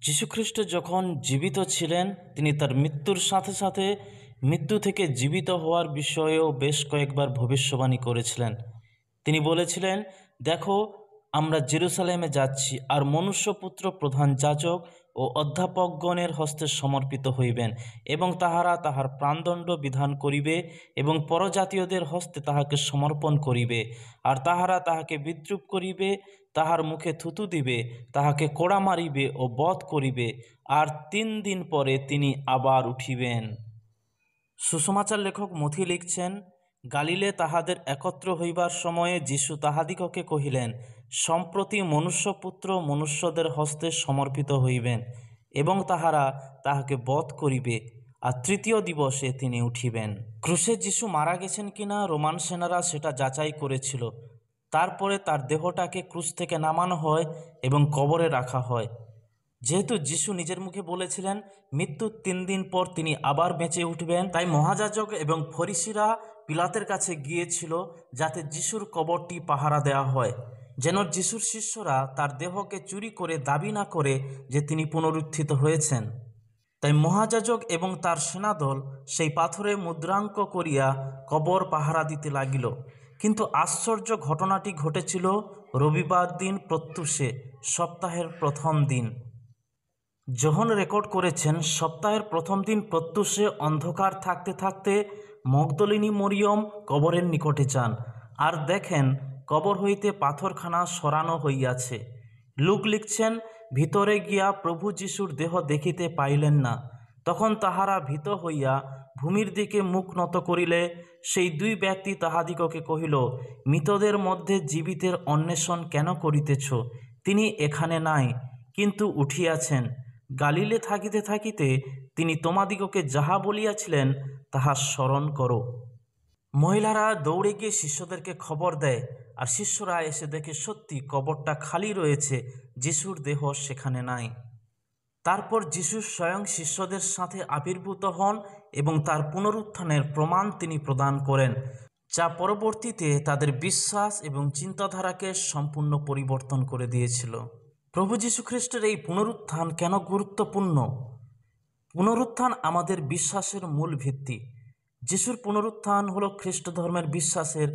যীশুখ্রিস্ট যখন জীবিত ছিলেন, তিনি তার মৃত্যুর সাথে সাথে মৃত্যু থেকে জীবিত হওয়ার বিষয়েও বেশ কয়েকবার ভবিষ্যবাণী করেছিলেন। তিনি বলেছিলেন, দেখো, আমরা জেরুসালেমে যাচ্ছি, আর মনুষ্যপুত্র প্রধান যাজক ও অধ্যাপকগণের হস্তে সমর্পিত হইবেন, এবং তাহারা তাহার প্রাণদণ্ড বিধান করিবে এবং পরজাতীয়দের হস্তে তাহাকে সমর্পণ করিবে, আর তাহারা তাহাকে বিদ্রূপ করিবে, তাহার মুখে থুতু দিবে, তাহাকে কোড়া মারিবে ও বধ করিবে, আর 3 দিন পরে তিনি আবার উঠিবেন। সুসমাচার লেখক মথি লিখছেন, গালিলে তাহাদের একত্র হইবার সময়ে যীশু তাহাদিগকে কহিলেন, সম্প্রতি মনুষ্যপুত্র মনুষ্যদের হস্তে সমর্পিত হইবেন, এবং তাহারা তাহাকে বধ করিবে, আর 3য় দিবসে তিনি উঠিবেন। ক্রুশে যীশু মারা গেছেন কিনা রোমান সেনারা সেটা যাচাই করেছিল। তারপরে তার দেহটাকে ক্রুশ থেকে নামানো হয় এবং কবরে রাখা হয়। যেহেতু যীশু নিজের মুখে বলেছিলেন মৃত্যুর 3 দিন পর তিনি আবার বেঁচে উঠবেন, তাই মহাযাজক এবং ফরিসিরা পিলাতের কাছে গিয়েছিল যাতে যীশুর কবরটি পাহারা দেওয়া হয়, যেন যীশুর শিষ্যরা তার দেহকে চুরি করে দাবি না করে যে তিনি পুনরুত্থিত হয়েছেন। তাই মহাযাজক এবং তার সেনাদল সেই পাথরে মুদ্রাঙ্ক করিয়া কবর পাহারা দিতে লাগিল। কিন্তু আশ্চর্য ঘটনাটি ঘটেছিল রবিবার দিন প্রত্যুষে, সপ্তাহের প্রথম দিন। যোহন রেকর্ড করেছেন, সপ্তাহের প্রথম দিন প্রত্যুষে অন্ধকার থাকতে থাকতে মগদলিনী মরিয়ম কবরের নিকটে যান, আর দেখেন কবর হইতে পাথরখানা সরানো হইয়াছে। লুক লিখছেন, ভিতরে গিয়া প্রভু যীশুর দেহ দেখিতে পাইলেন না। তখন তাহারা ভীত হইয়া ভূমির দিকে মুখ নত করিলে সেই 2 ব্যক্তি তাহাদিগকে কহিল, মৃতদের মধ্যে জীবিতের অন্বেষণ কেন করিতেছ? তিনি এখানে নাই, কিন্তু উঠিয়াছেন। গালিলে থাকিতে থাকিতে তিনি তোমাদিগকে যাহা বলিয়াছিলেন তাহা স্মরণ করো। মহিলারা দৌড়ে গিয়ে শিষ্যদেরকে খবর দেয়, আর শিষ্যরা এসে দেখে সত্যি কবরটা খালি রয়েছে, যিশুর দেহ সেখানে নাই। তারপর যিশু স্বয়ং শিষ্যদের সাথে আবির্ভূত হন এবং তার পুনরুত্থানের প্রমাণ তিনি প্রদান করেন, যা পরবর্তীতে তাদের বিশ্বাস এবং চিন্তাধারাকে সম্পূর্ণ পরিবর্তন করে দিয়েছিল। প্রভু যীশু খ্রিস্টের এই পুনরুত্থান কেন গুরুত্বপূর্ণ? পুনরুত্থান আমাদের বিশ্বাসের মূল ভিত্তি। যিশুর পুনরুত্থান হলো খ্রিস্ট ধর্মের বিশ্বাসের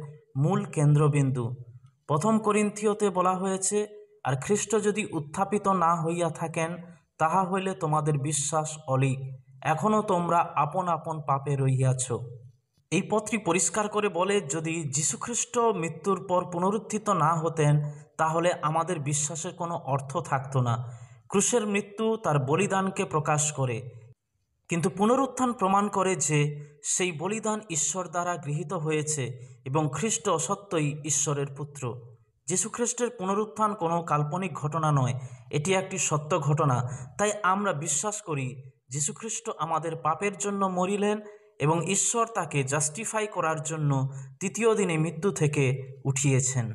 মূল কেন্দ্রবিন্দু। 1 করিন্থীয়তে বলা হয়েছে, আর খ্রিস্ট যদি উত্থাপিত না হইয়া থাকেন, তাহা হইলে তোমাদের বিশ্বাস অলীক, এখনও তোমরা আপন আপন পাপে রহিয়াছ। এই পত্রটি পরিষ্কার করে বলে, যদি যীশুখ্রিস্ট মৃত্যুর পর পুনরুত্থিত না হতেন, তাহলে আমাদের বিশ্বাসের কোনো অর্থ থাকতো না। ক্রুশের মৃত্যু তার বলিদানকে প্রকাশ করে, কিন্তু পুনরুত্থান প্রমাণ করে যে সেই বলিদান ঈশ্বর দ্বারা গৃহীত হয়েছে এবং খ্রিস্ট সত্যই ঈশ্বরের পুত্র। যীশুখ্রিস্টের পুনরুত্থান কোনো কাল্পনিক ঘটনা নয়, এটি একটি সত্য ঘটনা। তাই আমরা বিশ্বাস করি যীশুখ্রিস্ট আমাদের পাপের জন্য মরিলেন এবং ঈশ্বর তাকে জাস্টিফাই করার জন্য 3য় দিনে মৃত্যু থেকে উঠিয়েছেন।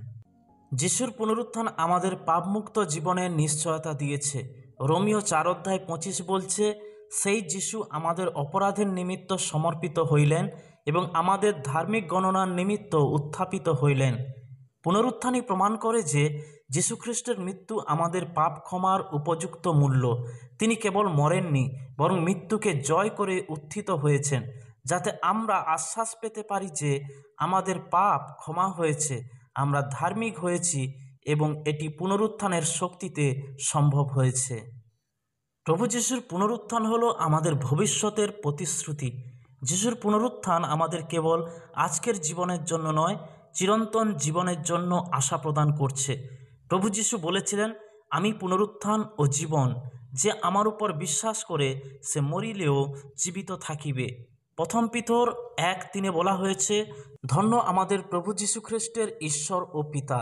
যিশুর পুনরুত্থান আমাদের পাপমুক্ত জীবনের নিশ্চয়তা দিয়েছে। রোমীয় 4:25 বলছে, সেই যিশু আমাদের অপরাধের নিমিত্ত সমর্পিত হইলেন এবং আমাদের ধার্মিক গণনার নিমিত্ত উত্থাপিত হইলেন। পুনরুত্থানই প্রমাণ করে যে যীশুখ্রিস্টের মৃত্যু আমাদের পাপ ক্ষমার উপযুক্ত মূল্য। তিনি কেবল মরেননি, বরং মৃত্যুকে জয় করে উত্থিত হয়েছেন, যাতে আমরা আশ্বাস পেতে পারি যে আমাদের পাপ ক্ষমা হয়েছে, আমরা ধার্মিক হয়েছি এবং এটি পুনরুত্থানের শক্তিতে সম্ভব হয়েছে। প্রভু যিশুর পুনরুত্থান হলো আমাদের ভবিষ্যতের প্রতিশ্রুতি। যিশুর পুনরুত্থান আমাদের কেবল আজকের জীবনের জন্য নয়, চিরন্তন জীবনের জন্য আশা প্রদান করছে। প্রভু যিশু বলেছিলেন, আমি পুনরুত্থান ও জীবন, যে আমার উপর বিশ্বাস করে সে মরিলেও জীবিত থাকিবে। 1 পিতর 1:3 বলা হয়েছে, ধন্য আমাদের প্রভু যীশু খ্রিস্টের ঈশ্বর ও পিতা,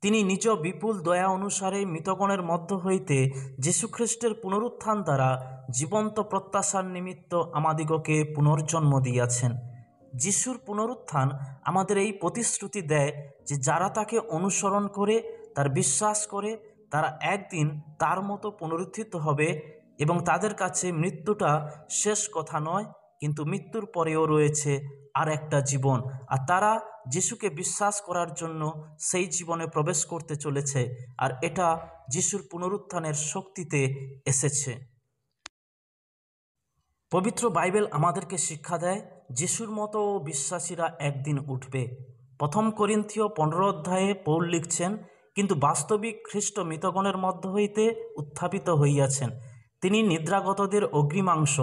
তিনি নিজ বিপুল দয়া অনুসারে মৃতগণের মধ্য হইতে যীশুখ্রিস্টের পুনরুত্থান দ্বারা জীবন্ত প্রত্যাশার নিমিত্ত আমাদিগকে পুনর্জন্ম দিয়াছেন। যিশুর পুনরুত্থান আমাদের এই প্রতিশ্রুতি দেয় যে যারা তাকে অনুসরণ করে, তার বিশ্বাস করে, তারা একদিন তার মতো পুনরুত্থিত হবে এবং তাদের কাছে মৃত্যুটা শেষ কথা নয়, কিন্তু মৃত্যুর পরেও রয়েছে আর একটা জীবন, আর তারা যিশুকে বিশ্বাস করার জন্য সেই জীবনে প্রবেশ করতে চলেছে, আর এটা যিশুর পুনরুত্থানের শক্তিতে এসেছে। পবিত্র বাইবেল আমাদেরকে শিক্ষা দেয় যিশুর মতো বিশ্বাসীরা একদিন উঠবে। 1 করিন্থীয় 15 অধ্যায়ে পৌল লিখছেন, কিন্তু বাস্তবিক খ্রিস্ট মৃতগণের মধ্য হইতে উত্থাপিত হইয়াছেন, তিনি নিদ্রাগতদের অগ্রিমাংশ।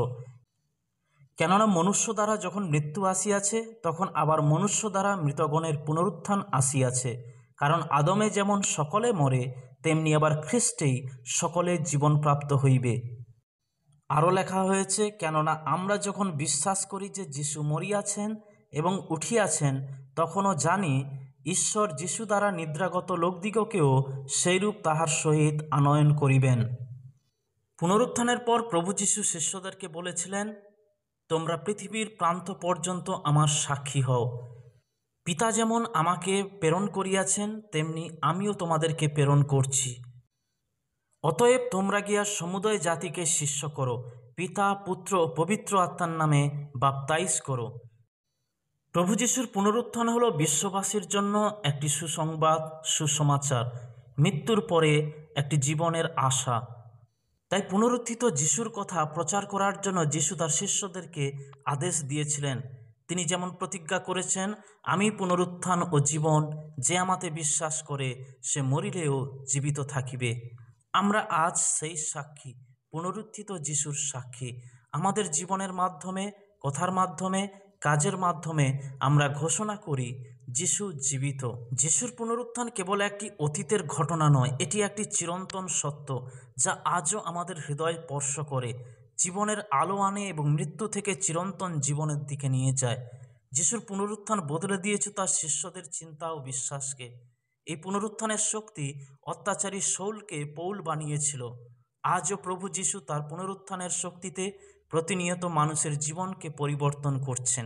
কেননা মনুষ্য দ্বারা যখন মৃত্যু আসিয়াছে, তখন আবার মনুষ্য দ্বারা মৃতগণের পুনরুত্থান আসিয়াছে। কারণ আদমে যেমন সকলে মরে, তেমনি আবার খ্রিস্টেই সকলে জীবনপ্রাপ্ত হইবে। আরও লেখা হয়েছে, কেননা আমরা যখন বিশ্বাস করি যে যিশু মরিয়াছেন এবং উঠিয়াছেন, তখনও জানি ঈশ্বর যিশু দ্বারা নিদ্রাগত লোকদিগকেও সেইরূপ তাহার সহিত আনয়ন করিবেন। পুনরুত্থানের পর প্রভু যিশু শিষ্যদেরকে বলেছিলেন, তোমরা পৃথিবীর প্রান্ত পর্যন্ত আমার সাক্ষী হও। পিতা যেমন আমাকে প্রেরণ করিয়াছেন, তেমনি আমিও তোমাদেরকে প্রেরণ করছি। অতএব তোমরা গিয়া সমুদয় জাতিকে শিষ্য করো, পিতা, পুত্র ও পবিত্র আত্মার নামে বাপ্তাইজ করো। প্রভু যিশুর পুনরুত্থান হলো বিশ্ববাসীর জন্য একটি সুসংবাদ, সুসমাচার, মৃত্যুর পরে একটি জীবনের আশা। তাই পুনরুত্থিত যিশুর কথা প্রচার করার জন্য যিশু তার শিষ্যদেরকে আদেশ দিয়েছিলেন। তিনি যেমন প্রতিজ্ঞা করেছেন, আমি পুনরুত্থান ও জীবন, যে আমাতে বিশ্বাস করে সে মরিলেও জীবিত থাকিবে। আমরা আজ সেই সাক্ষী, পুনরুত্থিত যিশুর সাক্ষী। আমাদের জীবনের মাধ্যমে, কথার মাধ্যমে, কাজের মাধ্যমে আমরা ঘোষণা করি যিশু জীবিত। যিশুর পুনরুত্থান কেবল একটি অতীতের ঘটনা নয়, এটি একটি চিরন্তন সত্য যা আজও আমাদের হৃদয় স্পর্শ করে, জীবনের আলো আনে এবং মৃত্যু থেকে চিরন্তন জীবনের দিকে নিয়ে যায়। যিশুর পুনরুত্থান বদলে দিয়েছে তার শিষ্যদের চিন্তা ও বিশ্বাসকে। এই পুনরুত্থানের শক্তি অত্যাচারী শৌলকে পৌল বানিয়েছিল। আজও প্রভু যিশু তার পুনরুত্থানের শক্তিতে প্রতিনিয়ত মানুষের জীবনকে পরিবর্তন করছেন।